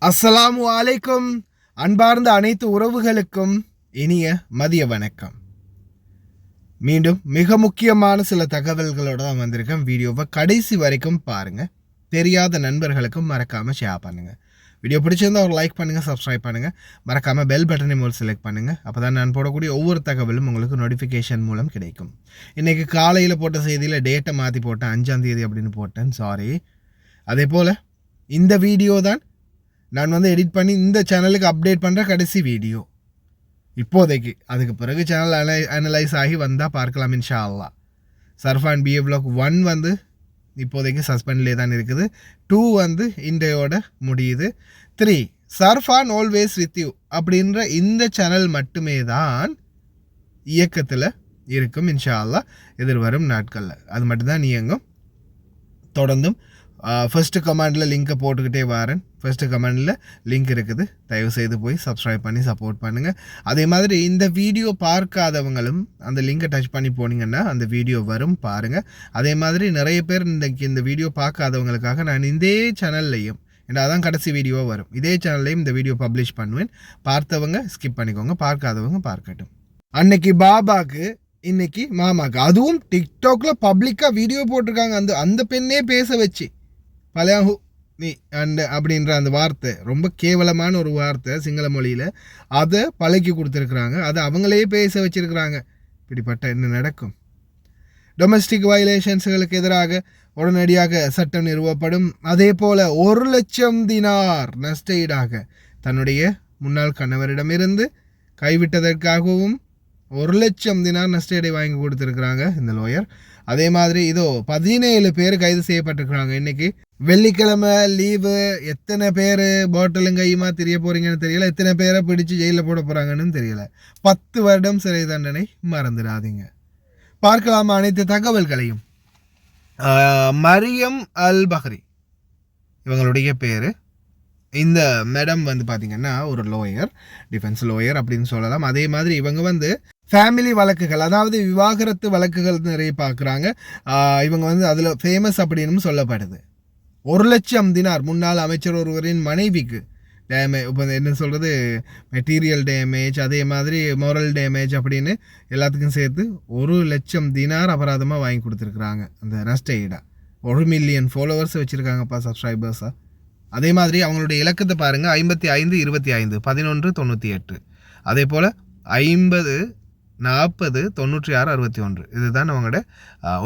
அஸ்ஸலாமு அலைக்கும். அன்பார்ந்த அனைத்து உறவுகளுக்கும் இனிய மதிய வணக்கம். மீண்டும் மிக முக்கியமான சில தகவல்களோட தான் வந்திருக்கேன். வீடியோவை கடைசி வரைக்கும் பாருங்கள். தெரியாத நண்பர்களுக்கும் மறக்காமல் ஷேர் பண்ணுங்கள். வீடியோ பிடிச்சிருந்தால் ஒரு லைக் பண்ணுங்கள், சப்ஸ்கிரைப் பண்ணுங்கள். மறக்காமல் பெல் பட்டனை மூலம் செலக்ட் பண்ணுங்கள். அப்போ தான் நான் போடக்கூடிய ஒவ்வொரு தகவலும் உங்களுக்கு நோட்டிஃபிகேஷன் மூலம் கிடைக்கும். இன்றைக்கி காலையில் போட்ட செய்தியில் டேட்டை மாற்றி போட்டேன், 5ஆம் தேதி அப்படின்னு போட்டேன், சாரி. அதே போல் இந்த வீடியோ தான் நான் எடிட் பண்ணி இந்த சேனலுக்கு அப்டேட் பண்ணுற கடைசி வீடியோ இப்போதைக்கு. அதுக்கு பிறகு சேனல் அனலைஸ் ஆகி வந்தால் பார்க்கலாம் இன்ஷா அல்லாஹ். சர்ஃபான் பிஏ vlog 1 இப்போதைக்கு சஸ்பெண்ட்லேயே தான் இருக்குது. 2 இன்றையோட முடியுது. 3 சர்ஃபான் ஆல்வேஸ் வித் யூ அப்படின்ற இந்த சேனல் மட்டுமே தான் இயக்கத்தில் இருக்கும் இன்ஷா அல்லாஹ் எதிர்வரும் நாட்களில். அது மட்டும்தான் இயங்கும். தொடர்ந்தும் ஃபஸ்ட்டு கமெண்டில் லிங்க்கை போட்டுக்கிட்டே வரேன். ஃபஸ்ட்டு கமெண்டில் லிங்க் இருக்குது, தயவுசெய்து போய் சப்ஸ்கிரைப் பண்ணி சப்போர்ட் பண்ணுங்கள். அதே மாதிரி இந்த வீடியோ பார்க்காதவங்களும் அந்த லிங்கை டச் பண்ணி போனீங்கன்னா அந்த வீடியோ வரும், பாருங்கள். அதே மாதிரி நிறைய பேர் இந்த வீடியோ பார்க்காதவங்களுக்காக நான் இதே சேனல்லையும், ஏன்னா அதான் கடைசி வீடியோ வரும், இதே சேனல்லையும் இந்த வீடியோ பப்ளிஷ் பண்ணுவேன். பார்த்தவங்க ஸ்கிப் பண்ணிக்கோங்க, பார்க்காதவங்க பார்க்கட்டும். அன்னைக்கு பாபாக்கு, இன்னைக்கு மாமாக்கு, அதுவும் டிக்டாக்ல பப்ளிக்காக வீடியோ போட்டிருக்காங்க. அந்த பெண்ணே பேச வச்சு பலையாஹு நீ அப்படின்ற அந்த வார்த்தை ரொம்ப கேவலமான ஒரு வார்த்தை சிங்கள மொழியில், அதை பழக்கி கொடுத்துருக்குறாங்க. அதை அவங்களே பேச வச்சுருக்கிறாங்க. இப்படிப்பட்ட என்ன நடக்கும்? டொமஸ்டிக் வயலேஷன்ஸுகளுக்கு எதிராக உடனடியாக சட்டம் நிறுவப்படும். அதே போல் 1,00,000 தினார் நஷ்ட ஈடாக தன்னுடைய முன்னாள் கணவரிடமிருந்து கைவிட்டதற்காகவும் 1,00,000 தினார் நஷ்ட ஈடை வாங்கி கொடுத்துருக்குறாங்க இந்த லோயர். அதே மாதிரி இதோ 17 பேர் கைது செய்யப்பட்டிருக்கிறாங்க. இன்றைக்கி வெள்ளிக்கிழமை லீவு. எத்தனை பேர் பாட்டிலும் கையுமா தெரிய போகிறீங்கன்னு தெரியல, எத்தனை பேரை பிடிச்சி ஜெயிலில் போட போகிறாங்கன்னு தெரியல. 10 வருடம் சிறை தண்டனை மறந்துடாதீங்க. பார்க்கலாமா அனைத்து தகவல்களையும்? மரியம் அல் பஹ்ரி இவங்களுடைய பேர். இந்த மேடம் பார்த்திங்கன்னா ஒரு லோயர், டிஃபென்ஸ் லோயர் அப்படின்னு சொல்லலாம். அதே மாதிரி இவங்க ஃபேமிலி வழக்குகள், அதாவது விவாகரத்து வழக்குகள் நிறைய பார்க்குறாங்க. இவங்க அதில் ஃபேமஸ் அப்படின்னு சொல்லப்படுது. 1,00,000 தினார் முன்னாள் அமைச்சர் ஒருவரின் மனைவிக்கு இப்போ என்ன சொல்கிறது, மெட்டீரியல் டேமேஜ், அதே மாதிரி மோரல் டேமேஜ் அப்படின்னு எல்லாத்துக்கும் சேர்த்து 1,00,000 தினார் அபராதமாக வாங்கி கொடுத்துருக்குறாங்க. அந்த நஷ்ட ஈடா 1 மில்லியன் ஃபாலோவர்ஸ் வச்சுருக்காங்கப்பா, சப்ஸ்கிரைபர்ஸாக. அதே மாதிரி அவங்களுடைய இலக்கத்தை பாருங்கள், 55 25 11 98. அதே போல் 50 40 96 61. இதுதான் அவங்களோட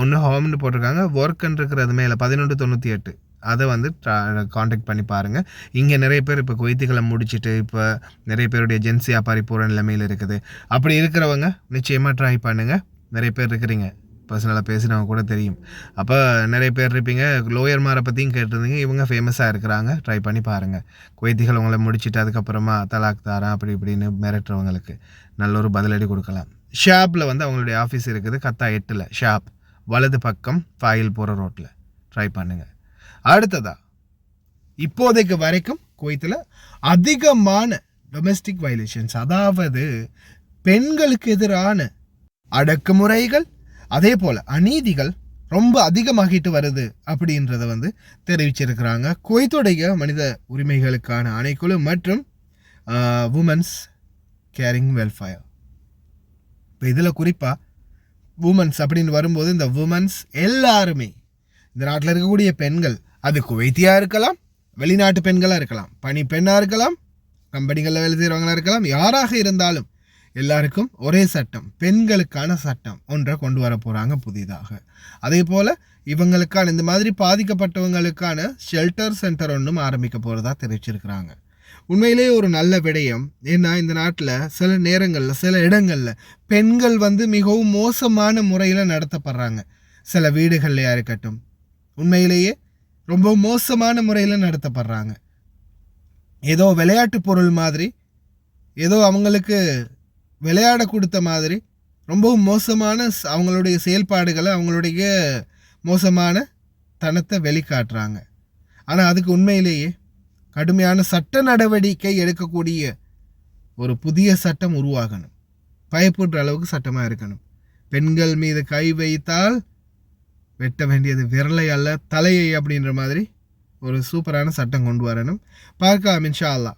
ஒன்று ஹோம்னு போட்டிருக்காங்க. ஒர்க்குன்னு இருக்கிறது மேலே 11 98. அதை காண்டாக்ட் பண்ணி பாருங்கள். இங்கே நிறைய பேர் இப்போ கொய்த்துக்களை முடிச்சுட்டு இப்போ நிறைய பேருடைய ஏஜென்சியாக பறிப்போகிற நிலைமையில் இருக்குது. அப்படி இருக்கிறவங்க நிச்சயமாக ட்ரை பண்ணுங்கள். நிறைய பேர் இருக்கிறீங்க, பர்சனலாக பேசினவங்க கூட தெரியும். அப்போ நிறைய பேர் இருப்பீங்க, லோயர் மாரை பற்றியும் கேட்டிருந்தீங்க. இவங்க ஃபேமஸாக இருக்கிறாங்க, ட்ரை பண்ணி பாருங்கள். கொய்த்திகள் அவங்கள முடிச்சுட்டு அதுக்கப்புறமா தலாக் தாரேன் அப்படி இப்படின்னு மிரட்டுறவங்களுக்கு நல்ல ஒரு பதிலடி கொடுக்கலாம். ஷாப்பில் அவங்களுடைய ஆஃபீஸ் இருக்குது, கத்தா 8 ஷாப், வலது பக்கம் ஃபாயில் போகிற ரோட்டில். ட்ரை பண்ணுங்கள். அடுத்ததா, இப்போதைக்கு வரைக்கும் குவைத்தில் அதிகமான டொமெஸ்டிக் வயலேஷன்ஸ், அதாவது பெண்களுக்கு எதிரான அடக்குமுறைகள், அதே போல் அநீதிகள் ரொம்ப அதிகமாகிட்டு வருது அப்படின்றத தெரிவிச்சிருக்கிறாங்க குவைத்துடைய மனித உரிமைகளுக்கான ஆணைக்குழு மற்றும் உமன்ஸ் கேரிங் வெல்ஃபேர். இப்போ இதில் குறிப்பாக உமன்ஸ் அப்படின்னு வரும்போது இந்த உமன்ஸ் எல்லாருமே இந்த நாட்டில் இருக்கக்கூடிய பெண்கள், அது குவைத்தியாக இருக்கலாம், வெளிநாட்டு பெண்களாக இருக்கலாம், பணி பெண்ணாக இருக்கலாம், கம்பெனிகளில் வேலை செய்கிறவங்களாக இருக்கலாம், யாராக இருந்தாலும் எல்லாருக்கும் ஒரே சட்டம், பெண்களுக்கான சட்டம் ஒன்றை கொண்டு வர போகிறாங்க புதிதாக. அதே போல் இவங்களுக்கான இந்த மாதிரி பாதிக்கப்பட்டவங்களுக்கான ஷெல்டர் சென்டர் ஒன்றும் ஆரம்பிக்க போகிறதா தெரிவிச்சிருக்கிறாங்க. உண்மையிலேயே ஒரு நல்ல விடயம். ஏன்னா இந்த நாட்டில் சில நேரங்களில் சில இடங்களில் பெண்கள் மிகவும் மோசமான முறையில் நடத்தப்படுறாங்க. சில வீடுகள்லையா இருக்கட்டும், உண்மையிலேயே ரொம்ப மோசமான முறையில் நடத்தப்படுறாங்க. ஏதோ விளையாட்டு பொருள் மாதிரி, ஏதோ அவங்களுக்கு விளையாட கொடுத்த மாதிரி ரொம்பவும் மோசமான அவங்களுடைய செயல்பாடுகளை, அவங்களுடைய மோசமான தனத்தை வெளிக்காட்டுறாங்க. ஆனால் அதுக்கு உண்மையிலேயே கடுமையான சட்ட நடவடிக்கை எடுக்கக்கூடிய ஒரு புதிய சட்டம் உருவாகணும். பயப்படுற அளவுக்கு சட்டமாக இருக்கணும். பெண்கள் மீது கை வைத்தால் வெட்ட வேண்டியது விரலை அல்ல தலையை அப்படின்ற மாதிரி ஒரு சூப்பரான சட்டம் கொண்டு வரணும். பார்க்கலாம் இன்ஷா அல்லாஹ்.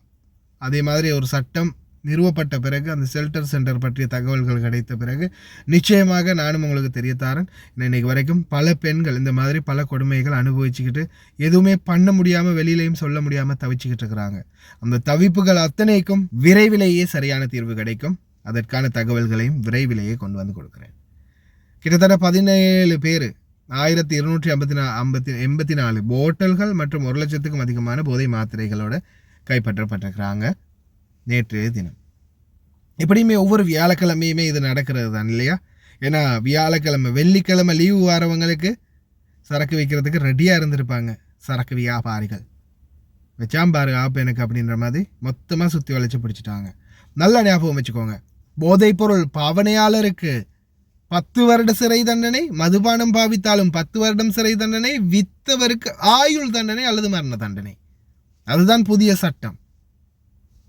அதே மாதிரி ஒரு சட்டம் நிறுவப்பட்ட பிறகு அந்த ஷெல்டர் சென்டர் பற்றிய தகவல்கள் கிடைத்த பிறகு நிச்சயமாக நானும் உங்களுக்கு தெரியத்தாரன். இன்னைக்கு வரைக்கும் பல பெண்கள் இந்த மாதிரி பல கொடுமைகள் அனுபவிச்சுக்கிட்டு எதுவுமே பண்ண முடியாமல் வெளியிலையும் சொல்ல முடியாமல் தவிச்சுக்கிட்டு இருக்கிறாங்க. அந்த தவிப்புகள் அத்தனைக்கும் விரைவிலேயே சரியான தீர்வு கிடைக்கும். அதற்கான தகவல்களையும் விரைவிலேயே கொண்டு வந்து கொடுக்குறேன். கிட்டத்தட்ட 17 பேர் 1284 போட்டல்கள் மற்றும் 1 லட்சத்துக்கும் அதிகமான போதை மாத்திரைகளோட கைப்பற்றப்பட்டிருக்கிறாங்க நேற்றைய தினம். எப்படியுமே ஒவ்வொரு வியாழக்கிழமையுமே இது நடக்கிறது தான் இல்லையா? ஏன்னா வியாழக்கிழமை வெள்ளிக்கிழமை லீவு வரவங்களுக்கு சரக்கு வைக்கிறதுக்கு ரெடியாக இருந்திருப்பாங்க சரக்கு வியாபாரிகள். வச்சாம்பாரு ஆப்பு எனக்கு அப்படின்ற மாதிரி மொத்தமாக சுற்றி வளைச்சு பிடிச்சிட்டாங்க. நல்ல ஞாபகம் வச்சுக்கோங்க, போதைப்பொருள் பாவனையாளருக்கு 10 வருட சிறை தண்டனை, மதுபானம் பாவித்தாலும் 10 வருடம் சிறை தண்டனை, வித்தவருக்கு ஆயுள் தண்டனை அல்லது மரண தண்டனை. அதுதான் புதிய சட்டம்.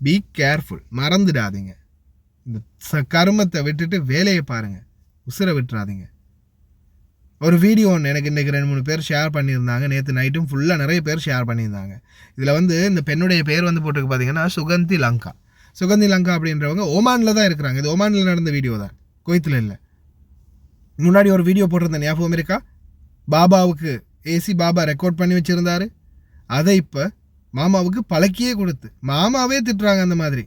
பி கேர்ஃபுல், மறந்துடாதீங்க. இந்த கருமத்தை விட்டுட்டு வேலையை பாருங்க, உசுரை விட்டுறாதீங்க. ஒரு வீடியோ ஒன்று எனக்கு இன்றைக்கி 2-3 பேர் ஷேர் பண்ணியிருந்தாங்க. நேற்று நைட்டும் ஃபுல்லாக நிறைய பேர் ஷேர் பண்ணியிருந்தாங்க. இதில் இந்த பெண்ணுடைய பேர் போட்டுருக்கு பார்த்தீங்கன்னா சுகந்தி லங்கா. சுகந்தி லங்கா அப்படின்றவங்க ஓமானில் தான் இருக்கிறாங்க. இது ஓமானில் நடந்த வீடியோ தான், குவைத்தில் இல்லை. முன்னாடி ஒரு வீடியோ போட்டிருந்த ஞாபகம் இருக்கா? பாபாவுக்கு ஏசி பாபா ரெக்கார்ட் பண்ணி வச்சுருந்தாரு. அதை இப்போ மாமாவுக்கு பழக்கியே கொடுத்து மாமாவே திட்டுறாங்க அந்த மாதிரி.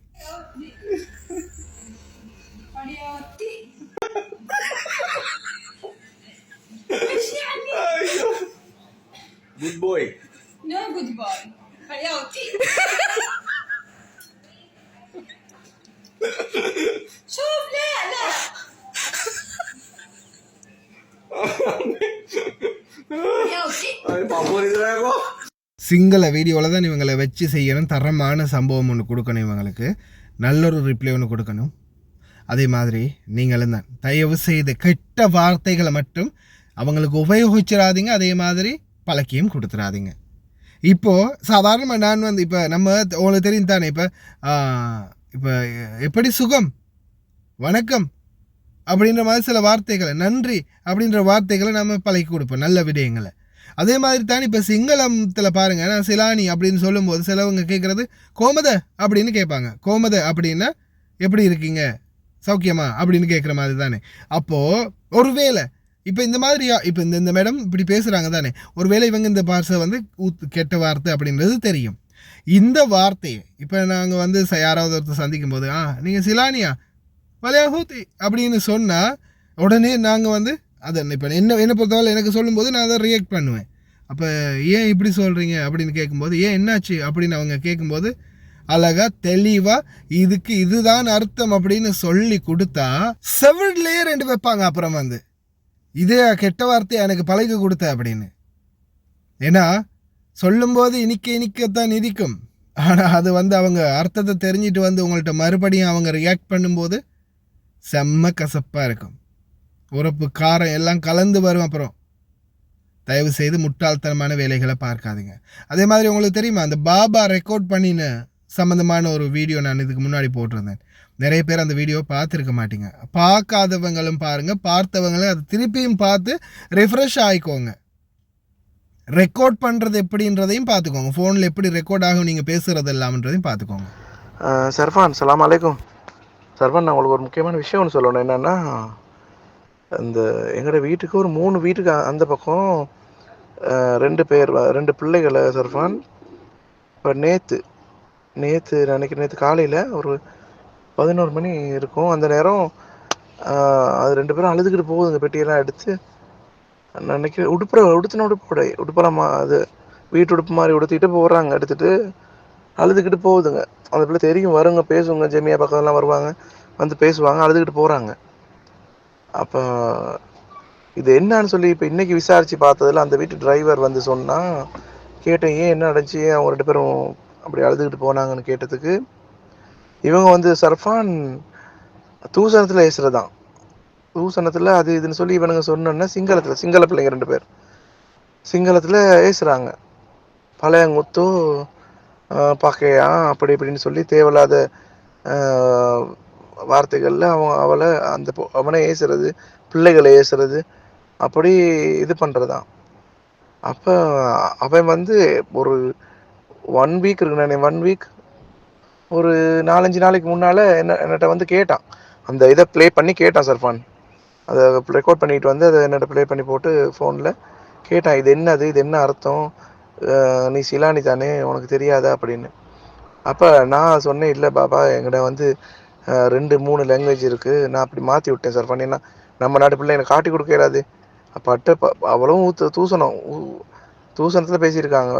Good boy. No good boy. حياتي. شوف لا لا. حياتي. Ay, papur idrago. Sinhala வீடியோவில் தான் இவங்களை வச்சு செய்யணும். தரமான சம்பவம் ஒன்று கொடுக்கணும், இவங்களுக்கு நல்லொரு ரிப்ளை ஒன்று கொடுக்கணும். அதே மாதிரி நீங்களும் தான் தயவு செய்து கெட்ட வார்த்தைகளை மட்டும் அவங்களுக்கு உபயோகிச்சிடாதீங்க. அதே மாதிரி பழக்கியும் கொடுத்துடாதீங்க. இப்போது சாதாரணமாக நான் இப்போ நம்ம உங்களுக்கு தெரியும் தானே, இப்போ எப்படி சுகம், வணக்கம் அப்படின்ற மாதிரி சில வார்த்தைகளை, நன்றி அப்படின்ற வார்த்தைகளை நம்ம பழக்கி கொடுப்போம், நல்ல விடயங்களை. அதே மாதிரி தான் இப்போ சிங்களத்தில் பாருங்கள், நான் சிலானி அப்படின்னு சொல்லும்போது சிலவங்க கேட்குறது கோமத அப்படின்னு கேட்பாங்க. கோமத அப்படின்னா எப்படி இருக்கீங்க, சௌக்கியமா அப்படின்னு கேட்குற மாதிரி தானே. அப்போது ஒருவேளை இப்போ இந்த மாதிரி இப்போ இந்த மேடம் இப்படி பேசுகிறாங்க தானே, ஒருவேளை இவங்க இந்த பாஷை கெட்ட வார்த்தை அப்படின்றது தெரியும். இந்த வார்த்தையை இப்போ நாங்கள் யாராவது ஒருத்தர் சந்திக்கும் போது நீங்கள் சிலானியா வலையாகூத்தி அப்படின்னு சொன்னால் உடனே நாங்கள் அதை இப்போ என்னை பொறுத்தவரை எனக்கு சொல்லும்போது நான் அதை ரியாக்ட் பண்ணுவேன். அப்போ ஏன் இப்படி சொல்கிறீங்க அப்படின்னு கேட்கும்போது, ஏன் என்னாச்சு அப்படின்னு அவங்க கேட்கும்போது அழகாக தெளிவாக இதுக்கு இதுதான் அர்த்தம் அப்படின்னு சொல்லி கொடுத்தா செவிட்லேயே 2 வைப்பாங்க. அப்புறம் இதே கெட்ட வார்த்தையை எனக்கு பழகி கொடுத்த அப்படின்னு. ஏன்னா சொல்லும்போது இனிக்கத்தான் இருக்கும். ஆனால் அது அவங்க அர்த்தத்தை தெரிஞ்சிட்டு உங்கள்கிட்ட மறுபடியும் அவங்க ரியாக்ட் பண்ணும்போது செம்ம கசப்பாக இருக்கும். உரப்பு காரம் எல்லாம் கலந்து வரும். அப்புறம் தயவு செய்து முட்டாள்தனமான வேலைகளை பார்க்காதீங்க. அதே மாதிரி உங்களுக்கு தெரியுமா, அந்த பாபா ரெக்கார்ட் பண்ணின சம்மந்தமான ஒரு வீடியோ நான் இதுக்கு முன்னாடி போட்டிருந்தேன். நிறைய பேர் அந்த வீடியோ பார்த்துருக்க மாட்டீங்க. பார்க்காதவங்களும் பாருங்கள், பார்த்தவங்களும் அது திருப்பியும் பார்த்து ரெஃப்ரெஷ் ஆகிக்கோங்க. ரெக்கார்ட் பண்ணுறது எப்படின்றதையும் பார்த்துக்கோங்க. ஃபோனில் எப்படி ரெக்கார்ட் ஆகும் நீங்கள் பேசுகிறது எல்லாம்ன்றதையும் பார்த்துக்கோங்க. சர்ஃபான், சலாம் அலைக்கும். சர்ஃபான், நான் உங்களுக்கு ஒரு முக்கியமான விஷயம் ஒன்று சொல்லணும். என்னென்னா, அந்த எங்களோட வீட்டுக்கு ஒரு 3 வீட்டுக்கு அந்த பக்கம் 2 பிள்ளைகளை சர்ஃபான். இப்போ நேற்று நேற்று காலையில் ஒரு 11 மணி இருக்கும். அந்த நேரம் அது 2 பேரும் அழுதுகிட்டு போகுதுங்க. பெட்டியெல்லாம் எடுத்து நான் நினைக்கிறேன் உடுப்பெல்லாம் அது வீட்டு உடுப்பு மாதிரி உடுத்திட்டு போடுறாங்க. எடுத்துகிட்டு அழுதுகிட்டு போகுதுங்க. அந்த பிள்ளை தெரியும், வருங்க, பேசுவாங்க, ஜெமியா பக்கம்லாம் வருவாங்க, பேசுவாங்க, அழுதுகிட்டு போகிறாங்க. அப்போ இது என்னன்னு சொல்லி இப்போ இன்றைக்கி விசாரித்து பார்த்ததில் அந்த வீட்டு டிரைவர் சொன்னால், கேட்டேன் ஏன் என்ன நடந்துச்சு, அவங்க 2 பேரும் அப்படி அழுதுகிட்டு போனாங்கன்னு கேட்டதுக்கு, இவங்க சர்ஃபான் தூசணத்தில் ஏசுறதான். தூசணத்தில் அது இதுன்னு சொல்லி இவனுங்க சொன்னோன்னா சிங்கள பிள்ளைங்க 2 பேர் சிங்களத்தில் ஏசுகிறாங்க. பழையங்குத்து பாக்கையா அப்படி இப்படின்னு சொல்லி தேவையில்லாத வார்த்தைகளில் அவளை அவனை ஏசுறது, பிள்ளைகளை ஏசுறது, அப்படி இது பண்ணுறதான். அப்போ அவன் வந்து ஒரு 1 வீக் இருக்குண்ணே, 1 வீக் ஒரு 4-5 நாளைக்கு முன்னால் என்னட்ட வந்து கேட்டான். அந்த இதை ப்ளே பண்ணி கேட்டான் சர்ஃபான். அதை ரெக்கார்ட் பண்ணிட்டு வந்து அதை என்னட்ட ப்ளே பண்ணி போட்டு ஃபோனில் கேட்டான், இது என்னது, இது என்ன அர்த்தம், நீ சிலானி தானே, உனக்கு தெரியாதா அப்படின்னு. அப்போ நான் சொன்னேன், இல்லை பாபா என்கிட்ட வந்து 2-3 லாங்குவேஜ் இருக்குது, நான் அப்படி மாற்றி விட்டேன் சர்ஃபான். ஏன்னா நம்ம நாட்டு பிள்ளை எனக்கு காட்டி கொடுக்க இயலாது. அப்போ அவ்வளவும் தூசணத்தில் பேசியிருக்காங்க,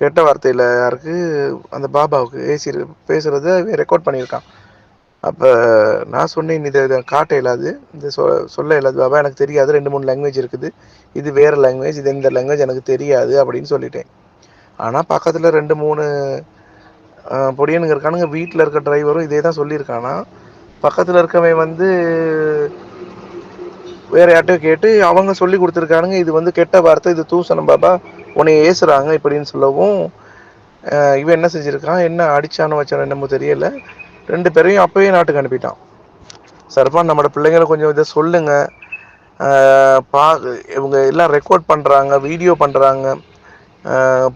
கெட்ட வார்த்தையில் யாருக்கு, அந்த பாபாவுக்கு பேசுகிறத ரெக்கார்ட் பண்ணியிருக்கான். அப்போ நான் சொன்னேன், இதை காட்ட இயலாது, இந்த சொல்ல இயலாது பாபா, எனக்கு தெரியாது, 2-3 லாங்குவேஜ் இருக்குது, இது வேறு லாங்குவேஜ், இது இந்த லாங்குவேஜ் எனக்கு தெரியாது அப்படின்னு சொல்லிட்டேன். ஆனால் பக்கத்தில் 2-3 பொடியனுங்க இருக்கானுங்க, வீட்டில் இருக்க டிரைவரும் இதே தான் சொல்லியிருக்கானா. பக்கத்தில் இருக்கவன் வந்து வேறு யார்ட்டையும் கேட்டு அவங்க சொல்லி கொடுத்துருக்கானுங்க, இது வந்து கெட்ட வார்த்தை, இது தூசணம் பாபா, உன்னை ஏசுகிறாங்க இப்படின்னு சொல்லவும் இவன் என்ன செஞ்சுருக்கான், என்ன அடித்தானோ வச்சானோ என்னமோ தெரியலை, 2 பேரையும் அப்போயே நாட்டுக்கு அனுப்பிட்டான். சர்ஃபான் நம்மளோட பிள்ளைங்களை கொஞ்சம் இதை சொல்லுங்கள், இவங்க எல்லாம் ரெக்கார்ட் பண்ணுறாங்க, வீடியோ பண்ணுறாங்க,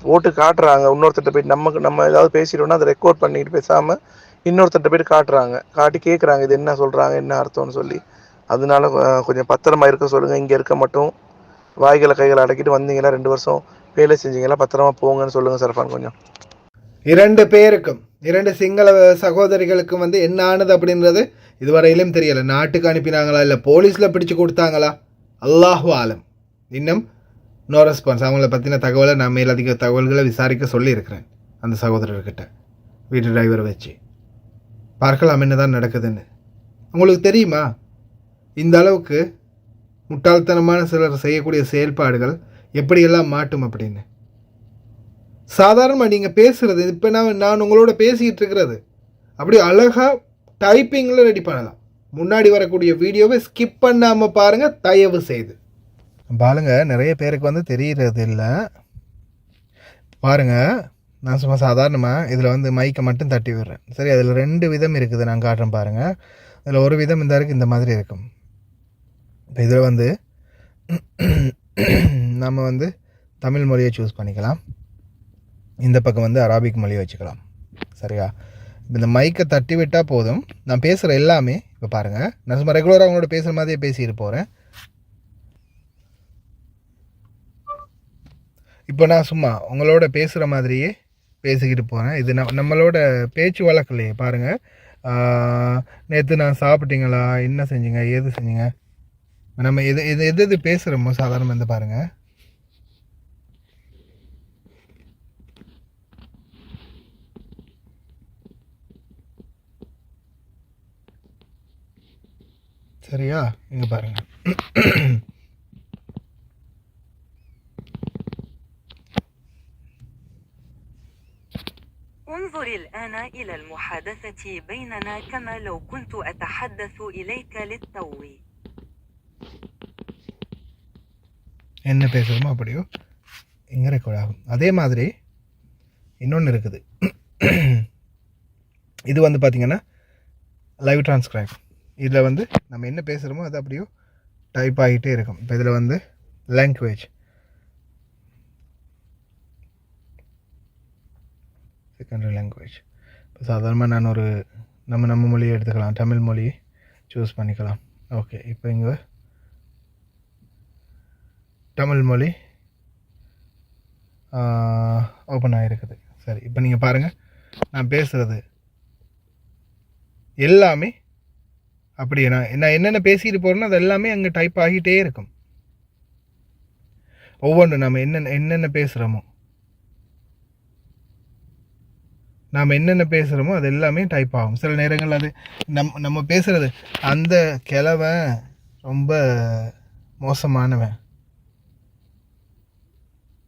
போட்டு காட்டுறாங்க, இன்னொருத்தட்ட போய்ட்டு நம்ம ஏதாவது பேசிட்டோம்னா அதை ரெக்கார்ட் பண்ணிட்டு பேசாமல் இன்னொருத்தட்ட போய்ட்டு காட்டி கேட்குறாங்க, இது என்ன சொல்கிறாங்க, என்ன அர்த்தம்னு சொல்லி. அதனால கொஞ்சம் பத்திரமா இருக்க சொல்லுங்கள், இங்கே இருக்க மட்டும் வாய்களை கைகளை அடக்கிட்டு வந்தீங்களா, 2 வருஷம் வேலை செஞ்சீங்களா, பத்திரமா போங்கன்னு சொல்லுங்கள் சர்ஃபான் கொஞ்சம். 2 பேருக்கும் 2 சிங்கள சகோதரிகளுக்கும் வந்து என்ன ஆனது அப்படின்றது இதுவரையிலும் தெரியலை. நாட்டுக்கு அனுப்பினாங்களா, இல்லை போலீஸில் பிடிச்சு கொடுத்தாங்களா, அல்லாஹு ஆலம். இன்னும் நோ ரெஸ்பான்ஸ். அவங்கள பற்றின தகவலை நான் மேலதிக தகவல்களை விசாரிக்க சொல்லியிருக்கிறேன் அந்த சகோதரர்கிட்ட, வீட்டு டிரைவரை வச்சு. பார்க்கலாம் என்ன தான் நடக்குதுன்னு. உங்களுக்கு தெரியுமா இந்த அளவுக்கு முட்டாள்தனமான சிலர் செய்யக்கூடிய செயல்பாடுகள் எப்படியெல்லாம் மாட்டும் அப்படின்னு? சாதாரணமாக நீங்கள் பேசுகிறது, இப்போ நான் உங்களோட பேசிக்கிட்டு இருக்கிறது அப்படி அழகாக டைப்பிங்கில் ரெடி பண்ணலாம். முன்னாடி வரக்கூடிய வீடியோவை ஸ்கிப் பண்ணாமல் பாருங்கள் தயவு செய்து. பாருங்க, நிறைய பேருக்கு வந்து தெரிகிறது இல்லை. பாருங்கள், நான் சும்மா சாதாரணமாக இதில் வந்து மைக்கை மட்டும் தட்டி விடுறேன். சரி, அதில் 2 விதம் இருக்குது, நான் காட்டுறேன் பாருங்கள். அதில் ஒரு விதம் இந்த இருக்குது, இந்த மாதிரி இருக்கும். இப்போ இதில் வந்து நம்ம வந்து தமிழ் மொழியை சூஸ் பண்ணிக்கலாம், இந்த பக்கம் வந்து அரபிக் மொழியை வச்சுக்கலாம். சரியா? இப்போ இந்த மைக்கை தட்டி விட்டால் போதும், நான் பேசுகிற எல்லாமே இப்போ பாருங்கள், நான் சும்மா ரெகுலராக அவங்களோட பேசுகிற மாதிரியே பேசிட்டு போகிறேன். இப்போ நான் சும்மா உங்களோட பேசுகிற மாதிரியே பேசிக்கிட்டு போகிறேன். இது நம்மளோட பேச்சு வழக்கில்லையே பாருங்கள். நேற்று நான் சாப்பிட்டீங்களா, என்ன செஞ்சீங்க, ஏது செஞ்சீங்க, நம்ம எது பேசுகிறோமோ சாதாரணமாக வந்து பாருங்கள். சரியா? இங்கே பாருங்கள். انظر الآن إلى المحادثة بيننا كما لو كنت أتحدث إليك للتو. என்ன பேசுகிறோமோ அப்படியோ இங்கே ரெக்கார்ட் ஆகும். அதே மாதிரி இன்னொன்று இருக்குது, இது வந்து பார்த்திங்கன்னா லைவ் ட்ரான்ஸ்கிரைப். இதில் வந்து நம்ம என்ன பேசுகிறோமோ அது அப்படியோ டைப் ஆகிட்டே இருக்கும். இப்போ இதில் வந்து லாங்குவேஜ், செகண்டரி லாங்குவேஜ். இப்போ சாதாரணமாக நான் ஒரு நம்ம மொழியை எடுத்துக்கலாம், தமிழ் மொழியை சூஸ் பண்ணிக்கலாம். ஓகே, இப்போ இங்கே தமிழ் மொழி ஓப்பன் ஆகிருக்குது. சரி, இப்போ நீங்கள் பாருங்கள், நான் பேசுகிறது எல்லாமே அப்படியே நான் என்னென்ன பேசிட்டு போகிறேன்னா அது எல்லாமே அங்கே டைப் ஆகிட்டே இருக்கும். ஒவ்வொன்றும் நம்ம என்னென்ன பேசுகிறோமோ அது எல்லாமே டைப் ஆகும். சில நேரங்கள் அது நம்ம பேசுகிறது, அந்த கிழவன் ரொம்ப மோசமானவன்,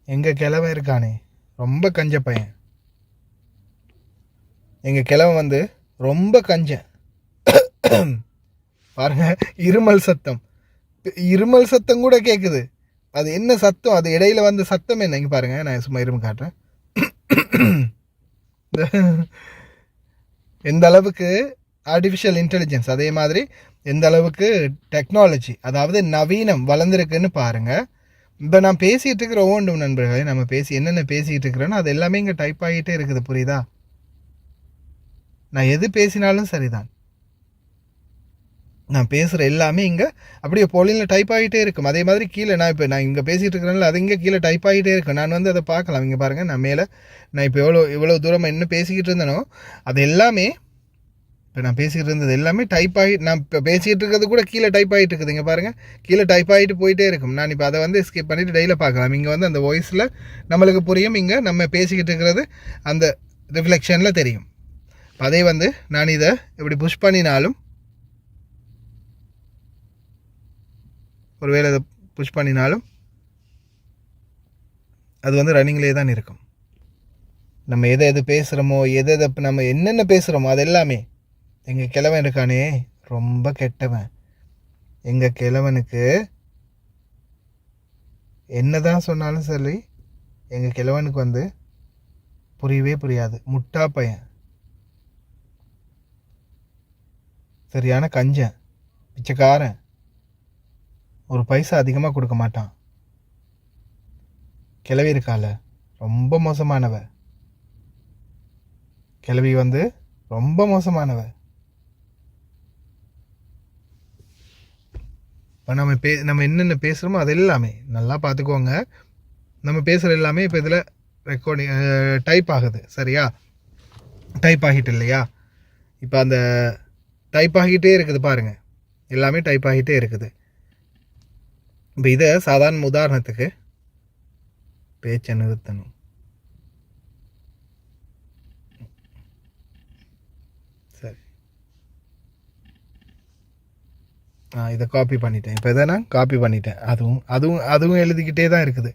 எங்கள் கிழவன் இருக்கானே ரொம்ப கஞ்ச பையன், எங்கள் கிழவன் வந்து ரொம்ப கஞ்சன். பாருங்க, இருமல் சத்தம் கூட கேட்குது. அது என்ன சத்தம், அது இடையில வந்த சத்தம் என்ன, இங்கே பாருங்கள், நான் சும்மா இருமல் காட்டுறேன். எந்த அளவுக்கு ஆர்டிஃபிஷியல் இன்டெலிஜென்ஸ், அதே மாதிரி எந்த அளவுக்கு டெக்னாலஜி, அதாவது நவீனம் வளர்ந்துருக்குன்னு பாருங்கள். இப்போ நான் பேசிகிட்டு இருக்கிற ஒவ்வொன்றும் நண்பர்களே, நம்ம என்னென்ன பேசிகிட்டு இருக்கிறோன்னா அது எல்லாமே இங்கே டைப் ஆகிட்டே இருக்குது, புரியுதா? நான் எது பேசினாலும் சரிதான், நான் பேசுகிற எல்லாமே இங்கே அப்படியே பொலினில் டைப் ஆகிட்டே இருக்கும். அதே மாதிரி கீழே நான் இங்கே பேசிகிட்டு இருக்கிறேன்ல, அது இங்கே கீழே டைப் ஆகிட்டே இருக்கும். நான் வந்து அதை பார்க்கலாம். இங்கே பாருங்கள், நான் மேலே நான் இப்போ எவ்வளோ தூரம் என்ன பேசிக்கிட்டு இருந்தேனோ அது எல்லாமே, இப்போ நான் பேசிக்கிட்டு இருந்தது எல்லாமே டைப் ஆகி, நான் இப்போ பேசிகிட்டு இருக்கிறது கூட கீழே டைப் ஆகிட்டு இருக்குது. இங்கே பாருங்கள், கீழே டைப் ஆகிட்டு போயிட்டே இருக்கும். நான் இப்போ அதை வந்து ஸ்கிப் பண்ணிவிட்டு டெய்லியில் பார்க்கலாம். இங்கே வந்து அந்த வாய்ஸில் நம்மளுக்கு புரியும், இங்கே நம்ம பேசிக்கிட்டு இருக்கிறது அந்த ரிஃப்ளெக்ஷனில் தெரியும். அதே வந்து நான் இதை இப்படி புஷ் பண்ணினாலும், ஒருவேளை இதை புஷ் பண்ணினாலும் அது வந்து ரன்னிங்லேயே தான் இருக்கும். நம்ம எதை பேசுகிறோமோ, எதை நம்ம என்னென்ன பேசுகிறோமோ அது எல்லாமே. எங்கள் கிழவன் இருக்கானே ரொம்ப கெட்டவன், எங்கள் கிழவனுக்கு என்ன தான் சொன்னாலும் சரி, எங்கள் கிழவனுக்கு வந்து புரியவே புரியாது. முட்டா பையன், சரியான கஞ்சன், பிச்சைக்காரன், ஒரு பைசா அதிகமாக கொடுக்க மாட்டான். கிழவி இருக்கால ரொம்ப மோசமானவ, கிழவி வந்து ரொம்ப மோசமானவ. இப்போ நம்ம என்னென்ன பேசுகிறோமோ அது எல்லாமே நல்லா பார்த்துக்கோங்க. நம்ம பேசுகிற எல்லாமே இப்போ இதில் ரெக்கார்டிங் டைப் ஆகுது, சரியா? டைப் ஆகிட்டு இல்லையா? இப்போ அந்த டைப் ஆகிட்டே இருக்குது பாருங்கள், எல்லாமே டைப் ஆகிட்டே இருக்குது. இப்போ இதை சாதாரண உதாரணத்துக்கு பேச்சை நிறுத்தணும். சரி, இதை காப்பி பண்ணிட்டேன். இப்போ இதை நான் காப்பி பண்ணிட்டேன். அதுவும் எழுதிக்கிட்டே தான் இருக்குது.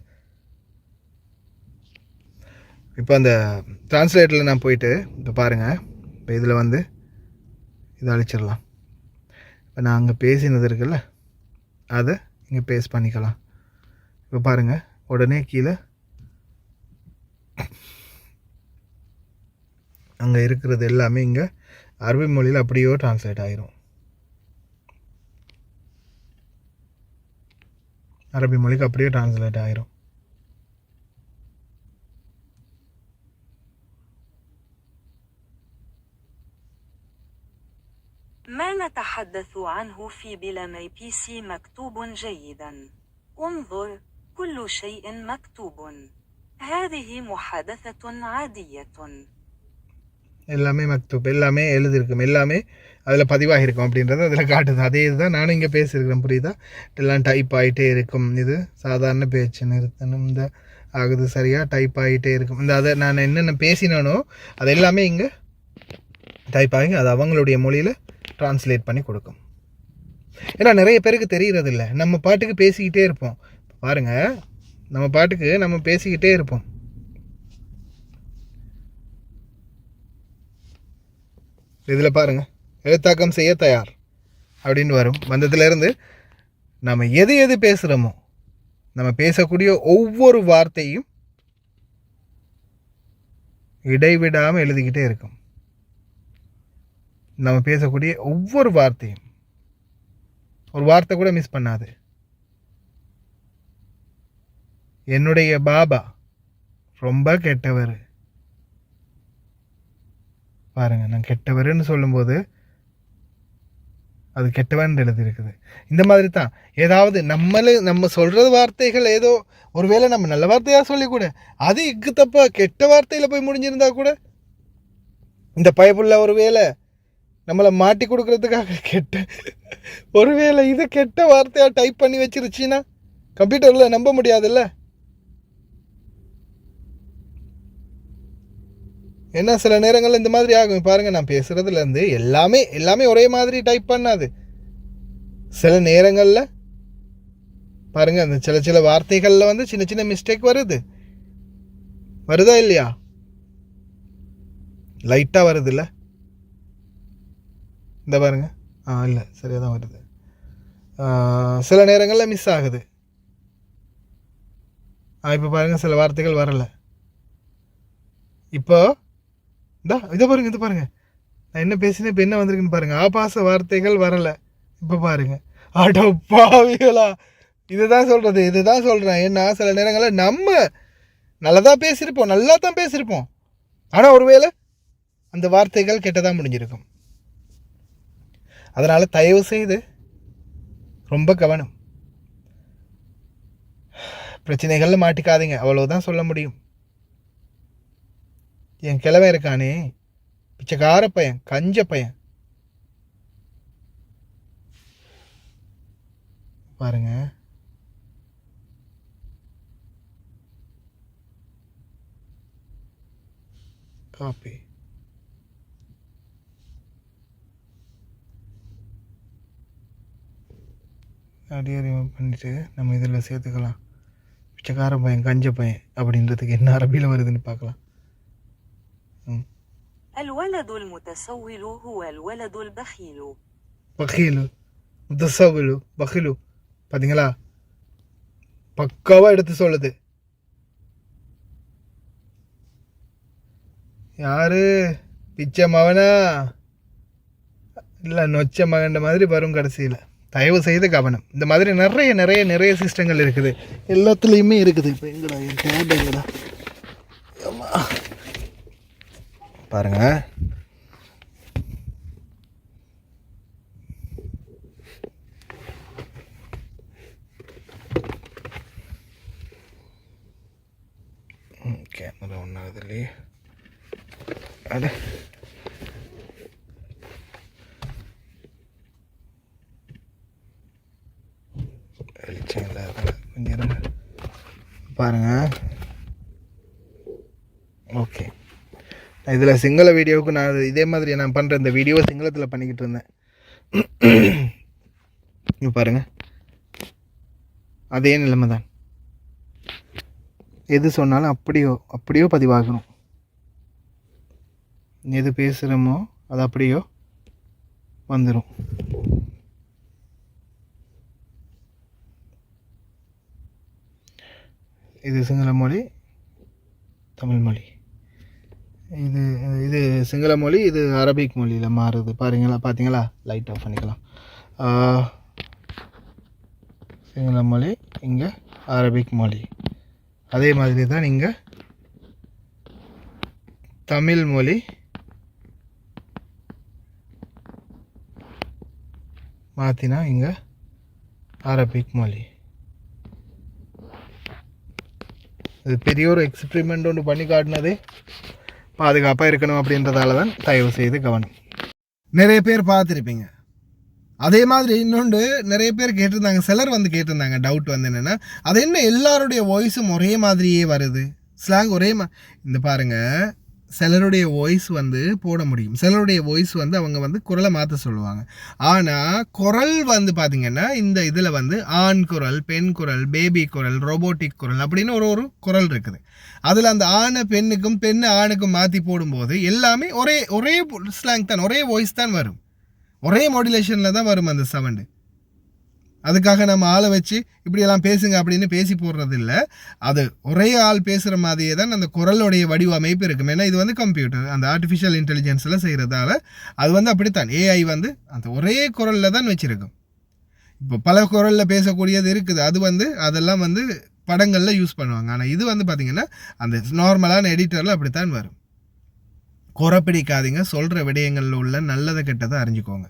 இப்போ அந்த ட்ரான்ஸ்லேட்டரில் நான் போயிட்டு இப்போ பாருங்கள், இப்போ இதில் வந்து இதை அழிச்சிடலாம். இப்போ நான் அங்கே பேசினது இருக்குல்ல, அதை இங்கே பேஸ்ட் பண்ணிக்கலாம். இப்போ பாருங்கள், உடனே கீழே அங்கே இருக்கிறது எல்லாமே இங்கே அரபி மொழியில் அப்படியோ ட்ரான்ஸ்லேட் ஆகிரும். அரபி மொழிக்கு அப்படியே ட்ரான்ஸ்லேட் ஆகிரும். ما نتحدث عنه في بلامي بي سي مكتوب جيدا. انظر، كل شيء مكتوب. هذه محادثة عادية. எல்லாமே மக்தூப், எல்லாமே எழுதியிருக்கும், எல்லாமே அதில் பதிவாக இருக்கும் அப்படின்றது அதில் காட்டுது. அதே இதுதான் நானும் இங்கே பேசியிருக்கிறேன், புரியுதா? எல்லாம் டைப் ஆகிட்டே இருக்கும். இது சாதாரண பேச்சு நிறுத்தணும், இந்த ஆகுது, சரியாக டைப் ஆகிட்டே இருக்கும். இந்த அதை நான் என்னென்ன பேசினானோ அது எல்லாமே இங்கே டைப் ஆகி அது அவங்களுடைய மொழியில் ட்ரான்ஸ்லேட் பண்ணி கொடுக்கும். ஏன்னா நிறைய பேருக்கு தெரிகிறதில்ல, நம்ம பாட்டுக்கு பேசிக்கிட்டே இருப்போம். பாருங்கள், நம்ம பாட்டுக்கு நம்ம பேசிக்கிட்டே இருப்போம். இதில் பாருங்கள், எழுத்தாக்கம் செய்ய தயார் அப்படின்னு வரும். வந்ததுலேருந்து நம்ம எது பேசுகிறோமோ, நம்ம பேசக்கூடிய ஒவ்வொரு வார்த்தையும் இடைவிடாமல் எழுதிக்கிட்டே இருக்கும். நம்ம பேசக்கூடிய ஒவ்வொரு வார்த்தையும், ஒரு வார்த்தை கூட மிஸ் பண்ணாது. என்னுடைய பாபா ரொம்ப கெட்டவர். பாருங்கள், நான் கெட்டவர்னு சொல்லும்போது அது கெட்டவன் எழுதியிருக்குது. இந்த மாதிரி தான் ஏதாவது நம்ம சொல்கிற வார்த்தைகள் ஏதோ ஒருவேளை நம்ம நல்ல வார்த்தையாக சொல்லிக்கூட அது இக்கு தப்பாக கெட்ட வார்த்தையில் போய் முடிஞ்சிருந்தா கூட, இந்த பைபிளில் ஒருவேளை நம்மளை மாட்டி கொடுக்கறதுக்காக ஒருவேளை இது கெட்ட வார்த்தையாக டைப் பண்ணி வச்சிருச்சுன்னா கம்ப்யூட்டரில் நம்ப முடியாதுல்ல. ஏன்னா சில நேரங்களில் இந்த மாதிரி ஆகும். பாருங்கள், நான் பேசுகிறதுலேருந்து எல்லாமே ஒரே மாதிரி டைப் பண்ணாது. சில நேரங்களில் பாருங்கள், அந்த சில வார்த்தைகளில் வந்து சின்ன மிஸ்டேக் வருதா இல்லையா? லைட்டாக வருது இல்லை? இந்த பாருங்கள், இல்லை சரியாக தான் வருது. சில நேரங்களில் மிஸ் ஆகுது. இப்போ பாருங்கள், சில வார்த்தைகள் வரலை. இப்போ இதை பாருங்கள், நான் என்ன பேசினேன், இப்போ என்ன வந்திருக்குன்னு பாருங்கள். ஆபாச வார்த்தைகள் வரலை. இப்போ பாருங்கள், அட பாவிகளா, இதுதான் சொல்கிறேன். ஏன்னா சில நேரங்களில் நம்ம நல்லதாக பேசியிருப்போம், நல்லா தான் பேசியிருப்போம். ஆனால் ஒருவேளை அந்த வார்த்தைகள் கெட்டதாக முடிஞ்சிருக்கும். அதனால் தயவு செய்து ரொம்ப கவனம். பிரச்சனைகளில் மாட்டிக்காதீங்க, அவ்வளோதான் சொல்ல முடியும். என் கிழவன் இருக்கானே, பிச்சைக்கார பையன், கஞ்ச பையன் பாருங்க. காப்பி அப்படியே ரிமூவ் பண்ணிவிட்டு நம்ம இதில் சேர்த்துக்கலாம். பிச்சைக்கார பையன், கஞ்ச பையன் அப்படின்றதுக்கு என்ன அரபியில் வருதுன்னு பார்க்கலாம். الولد المتسول هو الولد البخيل. பக்கீலு, முத்தசவிலு, பக்கிலு. பார்த்தீங்களா, பக்காவாக எடுத்து சொல்லுது. யாரு பிச்சை மகனா இல்லை நொச்ச மகன்ற மாதிரி வரும் கடைசியில். தயவு செய்து கவனம். இந்த மாதிரி நிறைய நிறைய நிறைய சிஸ்டங்கள் இருக்குது, எல்லாத்துலேயுமே இருக்குது. இப்போ எங்கடா என் டேப் எங்கடா பாருங்க. கேமரா ஒன்றாவது இல்லையே. அட வெளிச்சம் இல்லை, கொஞ்சம் பாருங்க. ஓகே, இதில் சிங்கள வீடியோவுக்கு நான் இதே மாதிரி நான் பண்ணுற இந்த வீடியோவை சிங்களத்தில் பண்ணிக்கிட்டு இருந்தேன். பாருங்கள், அதே நிலைமை தான். எது சொன்னாலும் அப்படியோ பதிவாகணும். எது பேசுகிறோமோ அது அப்படியோ வந்துடும். இது சிங்கள மொழி, தமிழ் மொழி. இது சிங்கள மொழி, இது அரபிக் மொழியில் மாறுது. பார்த்தீங்களா, லைட் ஆஃப் பண்ணிக்கலாம். சிங்கள மொழி, இங்கே அரபிக் மொழி. அதே மாதிரி தான் இங்கே தமிழ் மொழி, மாற்றினா இங்கே அரபிக் மொழி. இது பெரிய ஒரு எக்ஸ்பெரிமெண்ட் ஒன்று பண்ணி காட்டினது. பாதுகாப்பாக இருக்கணும் அப்படின்றதால தான் தயவு செய்து கவனம். நிறைய பேர் பார்த்துருப்பீங்க. அதே மாதிரி இன்னொன்று நிறைய பேர் கேட்டிருந்தாங்க, சிலர் வந்து கேட்டிருந்தாங்க. டவுட் வந்து என்னென்னா, அது என்ன எல்லாருடைய வாய்ஸும் ஒரே மாதிரியே வருது, ஸ்லாங் ஒரே இந்த பாருங்கள், சிலருடைய வாய்ஸ் வந்து போட முடியும், சிலருடைய வாய்ஸ் வந்து அவங்க வந்து குரலை மாற்ற சொல்லுவாங்க. ஆனால் குரல் வந்து பார்த்திங்கன்னா இந்த இதில் வந்து ஆண் குரல், பெண் குரல், பேபி குரல், ரோபோட்டிக் குரல் அப்படின்னு ஒரு குரல் இருக்குது. அதில் அந்த ஆணை பெண்ணுக்கும் பெண்ணை ஆணுக்கும் மாற்றி போடும்போது எல்லாமே ஒரே ஸ்லாங் தான், ஒரே வாய்ஸ் தான் வரும், ஒரே மாடுலேஷனில் தான் வரும் அந்த சவுண்டு. அதுக்காக நம்ம ஆளை வச்சு இப்படியெல்லாம் பேசுங்க அப்படின்னு பேசி போடுறது இல்லை. அது ஒரே ஆள் பேசுகிற மாதிரியே தான் அந்த குரலுடைய வடிவமைப்பு இருக்கும். ஏன்னா இது வந்து கம்ப்யூட்டர், அந்த ஆர்டிஃபிஷியல் இன்டெலிஜென்ஸில் செய்கிறதால அது வந்து அப்படித்தான். ஏஐ வந்து அந்த ஒரே குரலில் தான் வச்சுருக்கும். இப்போ பல குரலில் பேசக்கூடியது இருக்குது, அது வந்து அதெல்லாம் வந்து படங்களில் யூஸ் பண்ணுவாங்க. ஆனால் இது வந்து பார்த்திங்கன்னா அந்த நார்மலான எடிட்டரில் அப்படித்தான் வரும். குறை பிடிக்காதீங்க, சொல்கிற விடயங்களில் உள்ள நல்லதை கெட்டதை அறிஞ்சிக்கோங்க.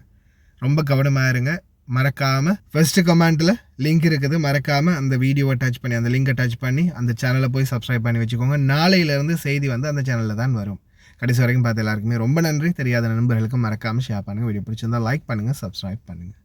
ரொம்ப கவனமாக இருங்க. மறக்காமல் ஃபர்ஸ்ட் கமெண்ட்டில் லிங்க் இருக்குது, மறக்காமல் அந்த வீடியோவை டச் பண்ணி, அந்த லிங்கை டச் பண்ணி அந்த சேனலை போய் சப்ஸ்கிரைப் பண்ணி வச்சுக்கோங்க. நாளையிலேருந்து செய்தி வந்து அந்த சேனலில் தான் வரும். கடைசி வரைக்கும் பார்த்து எல்லாருக்குமே ரொம்ப நன்றி. தெரியாத நண்பர்களுக்கும் மறக்காமல் ஷேர் பண்ணுங்கள். வீடியோ பிடிச்சிருந்தால் லைக் பண்ணுங்கள், சப்ஸ்கிரைப் பண்ணுங்கள்.